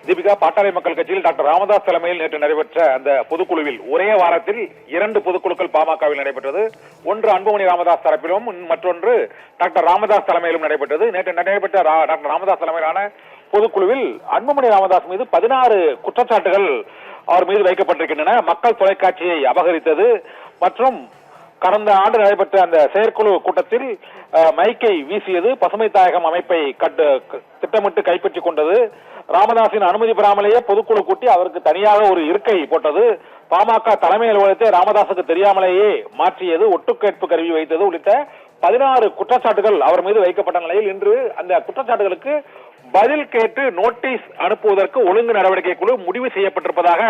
தீபிகா, பாட்டாளி மக்கள் கட்சியில் டாக்டர் ராமதாஸ் தலைமையில் நேற்று நடைபெற்ற அந்த பொதுக்குழுவில் ஒரே வாரத்தில் 2 பொதுக்குழுக்கள் பாமகவில் நடைபெற்றது. ஒன்று அன்புமணி ராமதாஸ் தரப்பிலும், மற்றொன்று டாக்டர் ராமதாஸ் தலைமையிலும் நடைபெற்றது. நேற்று நடைபெற்ற டாக்டர் ராமதாஸ் தலைமையிலான பொதுக்குழுவில் அன்புமணி ராமதாஸ் மீது 16 குற்றச்சாட்டுகள் அவர் மீது வைக்கப்பட்டிருக்கின்றன. மக்கள் தொலைக்காட்சியை அபகரித்தது மற்றும் கடந்த ஆண்டு நடைபெற்ற அந்த செயற்குழு கூட்டத்தில் மைக்கை வீசியது, பசுமை தாயகம் அமைப்பை திட்டமிட்டு கைப்பற்றிக் கொண்டது, ராமதாஸின் அனுமதி பெறாமலேயே பொதுக்குழு கூட்டி அவருக்கு தனியாக ஒரு இருக்கை போட்டது, பாமக தலைமை அலுவலகத்தை ராமதாஸுக்கு தெரியாமலேயே மாற்றியது, ஒட்டுக்கேட்பு கருவி வைத்தது உள்ளிட்ட 16 குற்றச்சாட்டுகள் அவர் மீது வைக்கப்பட்ட நிலையில் இன்று அந்த குற்றச்சாட்டுகளுக்கு பதில் கேட்டு நோட்டீஸ் அனுப்புவதற்கு ஒழுங்கு நடவடிக்கை குழு முடிவு செய்யப்பட்டிருப்பதாக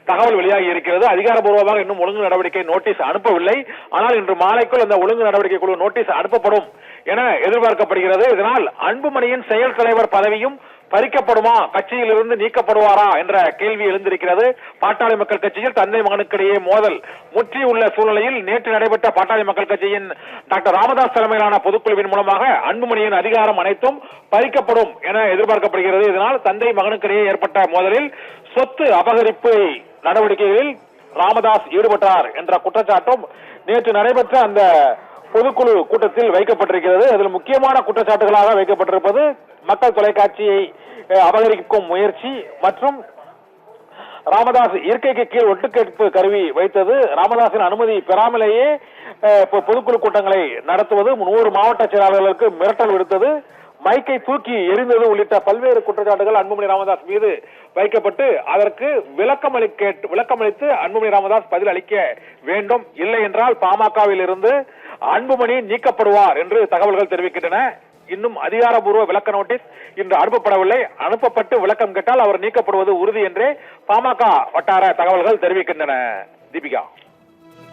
தகவல் வெளியாகி இருக்கிறது. அதிகாரப்பூர்வமாக இன்னும் ஒழுங்கு நடவடிக்கை நோட்டீஸ் அனுப்பவில்லை. ஆனால் இன்று மாலைக்குள் அந்த ஒழுங்கு நடவடிக்கை குழு நோட்டீஸ் அனுப்பப்படும் என எதிர்பார்க்கப்படுகிறது. இதனால் அன்புமணியின் செயல் தலைவர் பதவியும் பறிக்கப்படுமா, கட்சியில் இருந்து நீக்கப்படுவாரா என்ற கேள்வி எழுந்திருக்கிறது. பாட்டாளி மக்கள் கட்சியில் தந்தை மகனுக்கிடையே மோதல் முற்றியுள்ள சூழ்நிலையில் நேற்று நடைபெற்ற பாட்டாளி மக்கள் கட்சியின் டாக்டர் ராமதாஸ் தலைமையிலான பொதுக்குழுவின் மூலமாக அன்புமணியின் அதிகாரம் அனைத்தும் பறிக்கப்படும் என எதிர்பார்க்கப்படுகிறது. இதனால் தந்தை மகனுக்கிடையே ஏற்பட்ட மோதலில் சொத்து அபகரிப்பு நடவடிக்கைகளில் ராமதாஸ் ஈடுபட்டார் என்ற குற்றச்சாட்டும் நேற்று நடைபெற்ற அந்த பொதுக்குழு கூட்டத்தில் வைக்கப்பட்டிருக்கிறது. அதில் முக்கியமான குற்றச்சாட்டுகளாக வைக்கப்பட்டிருப்பது மக்கள் தொலைக்காட்சியை அபகரிக்கும் முயற்சி மற்றும் ராமதாஸ் இருக்கைக்கு கீழ் ஒட்டுக்கேட்பு கருவி வைத்தது, ராமதாஸின் அனுமதி பெறாமலேயே பொதுக்குழு கூட்டங்களை நடத்துவது, 100 மாவட்ட செயலாளர்களுக்கு மிரட்டல் விடுத்தது, மைக்கை தூக்கி எறிந்தது உள்ளிட்ட பல்வேறு குற்றச்சாட்டுகள் அன்புமணி ராமதாஸ் மீது வைக்கப்பட்டு அதற்கு விளக்கமளித்து அன்புமணி ராமதாஸ் பதில் அளிக்க வேண்டும். இல்லை என்றால் பாமகவில் இருந்து அன்புமணி நீக்கப்படுவார் என்று தகவல்கள் தெரிவிக்கின்றன. இன்னும் அதிகாரப்பூர்வ விளக்க நோட்டீஸ் இன்று அனுப்பப்படவில்லை. அனுப்பப்பட்டு விளக்கம் கேட்டால் அவர் நீக்கப்படுவது உறுதி என்றே பாமக வட்டார தகவல்கள் தெரிவிக்கின்றன. தீபிகா.